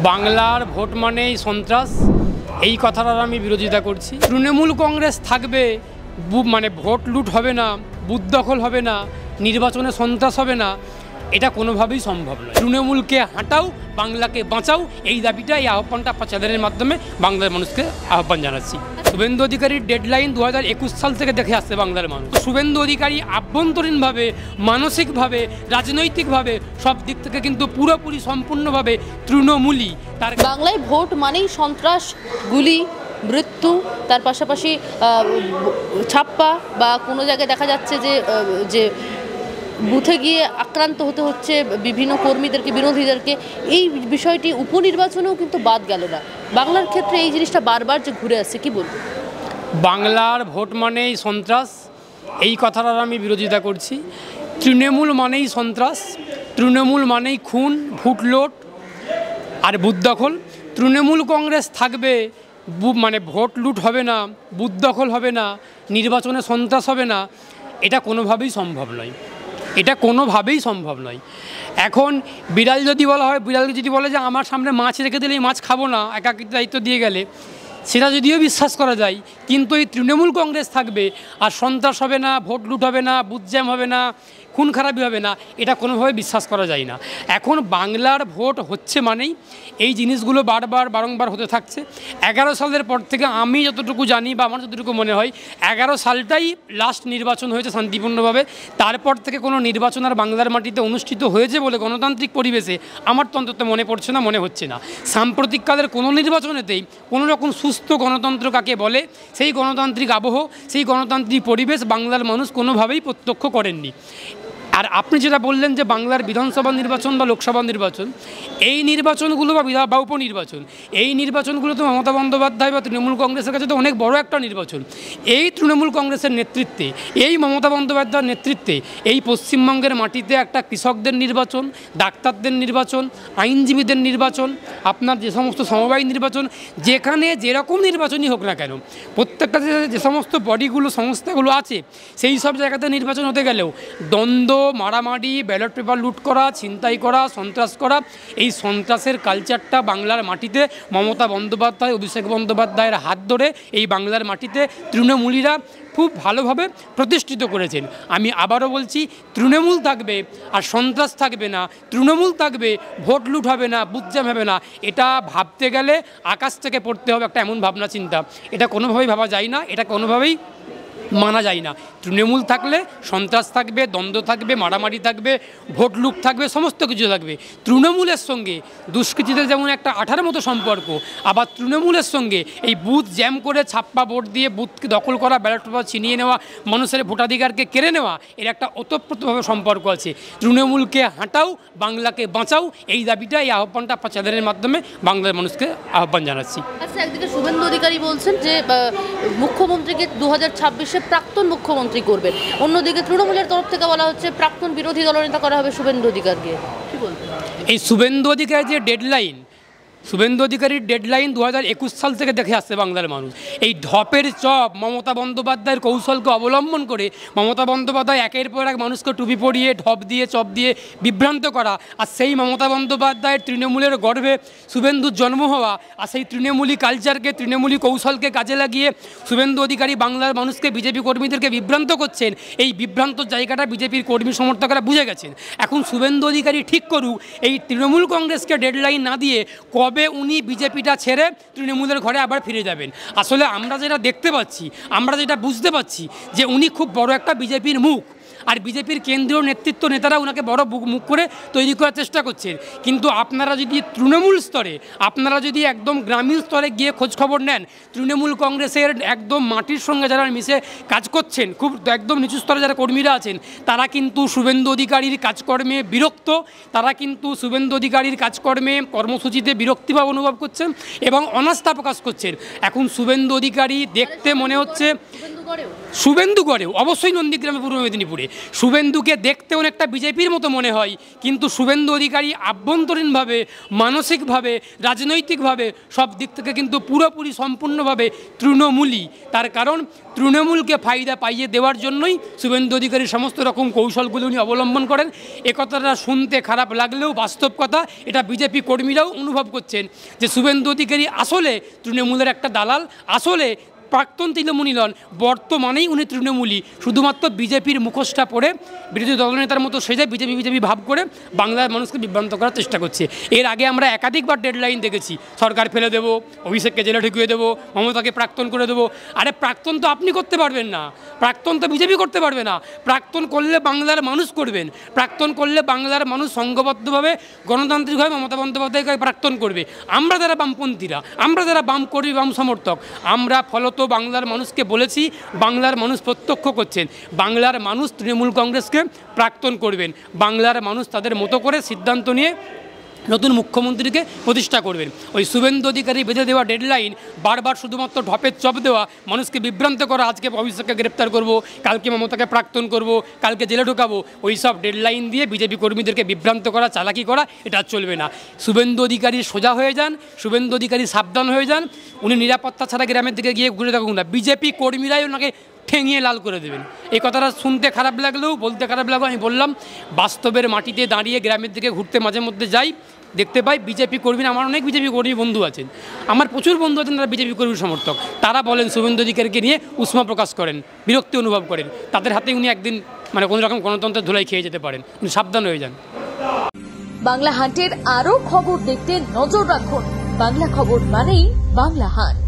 বাংলার ভোট মানেই সন্ত্রাস, এই কথাটার আমি বিরোধিতা করছি। তৃণমূল কংগ্রেস থাকবে, মানে ভোট লুট হবে না, বুথ দখল হবে না, নির্বাচনে সন্ত্রাস হবে না, এটা কোনোভাবেই সম্ভব নয়। তৃণমূলকে হাঁটাও, বাংলাকে বাঁচাও, এই দাবিটা, এই আহ্বানটা চ্যানেলের মাধ্যমে বাংলার মানুষকে আহ্বান জানাচ্ছি। শুভেন্দু অধিকারীর ডেডলাইন 2021 সাল থেকে দেখে আসছে বাংলার মানুষ। শুভেন্দু অধিকারী আভ্যন্তরীণভাবে, মানসিকভাবে, রাজনৈতিকভাবে সব দিক থেকে কিন্তু পুরোপুরি সম্পূর্ণভাবে তৃণমূলই। তার বাংলায় ভোট মানেই সন্ত্রাস, গুলি, মৃত্যু, তার পাশাপাশি ছাপ্পা বা কোনো জায়গায় দেখা যাচ্ছে যে বুথে গিয়ে আক্রান্ত হতে হচ্ছে বিভিন্ন কর্মীদেরকে, বিরোধীদেরকে। এই বিষয়টি উপনির্বাচনেও কিন্তু বাদ গেল না। বাংলার ক্ষেত্রে এই জিনিসটা বারবার যে ঘুরে আসছে, কি বলবো? বাংলার ভোট মানেই সন্ত্রাস, এই কথাটার আমি বিরোধিতা করছি। তৃণমূল মানেই সন্ত্রাস, তৃণমূল মানেই খুন, ভোটলুট আর বুথ দখল। তৃণমূল কংগ্রেস থাকবে, মানে ভোট লুট হবে না, বুথ দখল হবে না, নির্বাচনে সন্ত্রাস হবে না, এটা কোনোভাবেই সম্ভব নয়। এটা কোনোভাবেই সম্ভব নয়। এখন বিড়াল যদি বলা হয়, বিড়ালকে যদি বলে যে আমার সামনে মাছ রেখে দিলে এই মাছ খাবো না, একাকিত্ব দায়িত্ব দিয়ে গেলে, সেটা যদিও বিশ্বাস করা যায়, কিন্তু এই তৃণমূল কংগ্রেস থাকবে আর সন্ত্রাস হবে না, ভোট লুট হবে না, বুথ জ্যাম হবে না, খুন খারাপি হবে না, এটা কোনোভাবে বিশ্বাস করা যায় না। এখন বাংলার ভোট হচ্ছে মানেই এই জিনিসগুলো বারংবার হতে থাকছে। 11 সালের পর থেকে আমি যতটুকু জানি বা আমার যতটুকু মনে হয়, 11 সালটাই লাস্ট নির্বাচন হয়েছে শান্তিপূর্ণভাবে। তারপর থেকে কোনো নির্বাচন আর বাংলার মাটিতে অনুষ্ঠিত হয়েছে বলে গণতান্ত্রিক পরিবেশে আমার তো অন্তত মনে পড়ছে না, মনে হচ্ছে না। সাম্প্রতিককালের কোনো নির্বাচনেতেই কোনো রকম সুস্থ গণতন্ত্র কাকে বলে, সেই গণতান্ত্রিক আবহ, সেই গণতান্ত্রিক পরিবেশ বাংলার মানুষ কোনোভাবেই প্রত্যক্ষ করেননি। আর আপনি যেটা বললেন যে বাংলার বিধানসভা নির্বাচন বা লোকসভা নির্বাচন, এই নির্বাচনগুলো বা উপনির্বাচন, এই নির্বাচনগুলো তো মমতা বন্দ্যোপাধ্যায় বা তৃণমূল কংগ্রেসের কাছে তো অনেক বড় একটা নির্বাচন। এই তৃণমূল কংগ্রেসের নেতৃত্বে, এই মমতা বন্দ্যোপাধ্যায়ের নেতৃত্বে এই পশ্চিমবঙ্গের মাটিতে একটা কৃষকদের নির্বাচন, ডাক্তারদের নির্বাচন, আইনজীবীদের নির্বাচন, আপনার যে সমস্ত সমবায় নির্বাচন, যেখানে যেরকম নির্বাচনই হোক না কেন, প্রত্যেকটা যে সমস্ত বডিগুলো, সংস্থাগুলো আছে, সেই সব জায়গাতে নির্বাচন হতে গেলেও দ্বন্দ্ব, মারামারি, ব্যালট পেপার লুট করা, ছিনতাই করা, সন্ত্রাস করা, এই সন্ত্রাসের কালচারটা বাংলার মাটিতে মমতা বন্দ্যোপাধ্যায়, অভিষেক বন্দ্যোপাধ্যায়ের হাত ধরে এই বাংলার মাটিতে তৃণমূলীরা খুব ভালোভাবে প্রতিষ্ঠিত করেছেন। আমি আবারও বলছি, তৃণমূল থাকবে আর সন্ত্রাস থাকবে না, তৃণমূল থাকবে, ভোট লুট হবে না, বুথ জ্যাম হবে না, এটা ভাবতে গেলে আকাশ থেকে পড়তে হবে একটা এমন ভাবনা চিন্তা। এটা কোনোভাবেই ভাবা যায় না, এটা কোনোভাবেই মানা যায় না। তৃণমূল থাকলে সন্ত্রাস থাকবে, দ্বন্দ্ব থাকবে, মারামারি থাকবে, ভোট লুট থাকবে, সমস্ত কিছু থাকবে। তৃণমূলের সঙ্গে দুষ্কৃতীদের যেমন একটা আঠার মতো সম্পর্ক, আবার তৃণমূলের সঙ্গে এই বুথ জ্যাম করে ছাপ্পা ভোট দিয়ে বুথকে দখল করা, ব্যালট পেপার ছিনিয়ে নেওয়া, মানুষের ভোটাধিকারকে কেড়ে নেওয়া, এর একটা ওতপ্রোতভাবে সম্পর্ক আছে। তৃণমূলকে হাঁটাও, বাংলাকে বাঁচাও, এই দাবিটা, এই আহ্বানটা চ্যানেলের মাধ্যমে বাংলার মানুষকে আহ্বান জানাচ্ছি। আচ্ছা, একদিকে শুভেন্দু অধিকারী বলছেন যে মুখ্যমন্ত্রীকে 2026 প্রাক্তন মুখ্যমন্ত্রী করবেন, অন্যদিকে তৃণমূলের তরফ থেকে বলা হচ্ছে প্রাক্তন বিরোধী দলনেতা করা হবে শুভেন্দু অধিকারীকে। কি বলবেন? এই শুভেন্দু অধিকারীর যে ডেডলাইন, শুভেন্দু অধিকারীর ডেডলাইন 2021 সাল থেকে দেখে আসছে বাংলার মানুষ। এই ঢপের চপ মমতা বন্দ্যোপাধ্যায়ের কৌশলকে অবলম্বন করে মমতা বন্দ্যোপাধ্যায় একের পর এক মানুষকে টুপি পরিয়ে, ঢপ দিয়ে, চপ দিয়ে বিভ্রান্ত করা, আর সেই মমতা বন্দ্যোপাধ্যায়ের তৃণমূলের গর্ভে শুভেন্দুর জন্ম হওয়া, আর সেই তৃণমূলী কালচারকে, তৃণমূলী কৌশলকে কাজে লাগিয়ে শুভেন্দু অধিকারী বাংলার মানুষকে, বিজেপি কর্মীদেরকে বিভ্রান্ত করছেন। এই বিভ্রান্ত জায়গাটা বিজেপির কর্মী সমর্থকরা বুঝে গেছেন। এখন শুভেন্দু অধিকারী ঠিক করুক এই তৃণমূল কংগ্রেসকে ডেডলাইন না দিয়ে কবে উনি বিজেপিটা ছেড়ে তৃণমূলের ঘরে আবার ফিরে যাবেন। আসলে আমরা যেটা দেখতে পাচ্ছি, আমরা যেটা বুঝতে পারছি, যে উনি খুব বড় একটা বিজেপির মুখ, আর বিজেপির কেন্দ্রীয় নেতৃত্ব নেতারা ওনাকে বড় মুখ করে তৈরি করার চেষ্টা করছেন। কিন্তু আপনারা যদি তৃণমূল স্তরে, আপনারা যদি একদম গ্রামীণ স্তরে গিয়ে খোঁজখবর নেন, তৃণমূল কংগ্রেসের একদম মাটির সঙ্গে যারা মিশে কাজ করছেন, খুব একদম নিচু স্তরে যারা কর্মীরা আছেন, তারা কিন্তু শুভেন্দু অধিকারীর কাজকর্মে বিরক্ত, তারা কিন্তু শুভেন্দু অধিকারীর কাজকর্মে, কর্মসূচিতে বিরক্তিভাব অনুভব করছেন এবং অনাস্থা প্রকাশ করছেন। এখন শুভেন্দু অধিকারী দেখতে মনে হচ্ছে, শুভেন্দুগড়েও অবশ্যই নন্দীগ্রামে পূর্ব মেদিনীপুরে শুভেন্দুকে দেখতে অনেকটা বিজেপির মতো মনে হয়, কিন্তু শুভেন্দু অধিকারী আভ্যন্তরীণভাবে, মানসিকভাবে, রাজনৈতিকভাবে সব দিক থেকে কিন্তু পুরোপুরি সম্পূর্ণভাবে তৃণমূলই। তার কারণ তৃণমূলকে ফায়দা পাইয়ে দেওয়ার জন্যই শুভেন্দু অধিকারীর সমস্ত রকম কৌশলগুলো উনি অবলম্বন করেন। এ কথাটা শুনতে খারাপ লাগলেও বাস্তব কথা, এটা বিজেপি কর্মীরাও অনুভব করছেন যে শুভেন্দু অধিকারী আসলে তৃণমূলের একটা দালাল, আসলে প্রাক্তন তৃণমূলী নন, বর্তমানেই উনি তৃণমূলী। শুধুমাত্র বিজেপির মুখোশটা পরে বিরোধী দলনেতার মতো সেজে বিজেপি ভাব করে বাংলার মানুষকে বিভ্রান্ত করার চেষ্টা করছে। এর আগে আমরা একাধিকবার ডেডলাইন দেখেছি, সরকার ফেলে দেবো, অভিষেককে জেলে ঢুকিয়ে দেবো, মমতাকে প্রাক্তন করে দেবো। আরে প্রাক্তন তো আপনি করতে পারবেন না, প্রাক্তন তো বিজেপি করতে পারবে না। প্রাক্তন করলে বাংলার মানুষ করবেন, প্রাক্তন করলে বাংলার মানুষ সংঘবদ্ধভাবে গণতান্ত্রিকভাবে মমতা বন্দ্যোপাধ্যায়কে প্রাক্তন করবে। আমরা যারা বামপন্থীরা, আমরা যারা বাম কর্মী, বাম সমর্থক, আমরা ফলত বাংলার মানুষকে বলেছি, বাংলার মানুষ প্রত্যক্ষ করছেন, বাংলার মানুষ তৃণমূল কংগ্রেসকে প্রাক্তন করবেন, বাংলার মানুষ তাদের মতো করে সিদ্ধান্ত নিয়ে নতুন মুখ্যমন্ত্রীকে প্রতিষ্ঠা করবেন। ওই শুভেন্দু অধিকারী বেঁধে দেওয়া ডেডলাইন, বারবার শুধুমাত্র ঢপের চপ দেওয়া, মানুষকে বিভ্রান্ত করা, আজকে অভিষেককে গ্রেপ্তার করব, কালকে মমতাকে প্রাক্তন করব, কালকে জেলে ঢোকাবো, ওই সব ডেডলাইন দিয়ে বিজেপি কর্মীদেরকে বিভ্রান্ত করা, চালাকি করা, এটা চলবে না। শুভেন্দু অধিকারী সোজা হয়ে যান, শুভেন্দু অধিকারী সাবধান হয়ে যান, উনি নিরাপত্তা ছাড়া গ্রামের দিকে গিয়ে ঘুরে থাকুন না, বিজেপি কর্মীরাই ওনাকে ঠেঙিয়ে লাল করে দেবেন। এই কথাটা শুনতে খারাপ লাগলেও, বলতে খারাপ লাগলেও আমি বললাম, বাস্তবের মাটিতে দাঁড়িয়ে গ্রামের দিকে ঘুরতে মাঝে মধ্যে যাই, দেখতে পাই বিজেপি কর্মীরা, আমার অনেক বিজেপি কর্মী বন্ধু আছেন, আমার প্রচুর বন্ধু আছেন যারা বিজেপি কর্মীর সমর্থক, তারা বলেন শুভেন্দু অধিকারীকে নিয়ে উষ্মা প্রকাশ করেন, বিরক্তি অনুভব করেন, তাদের হাতে উনি একদিন কোনো রকম গণতন্ত্রের ধুলাই খেয়ে যেতে পারেন, উনি সাবধান হয়ে যান। বাংলা হাটের আরো খবর দেখতে নজর রাখুন। বাংলা খবর মানেই বাংলা হাট।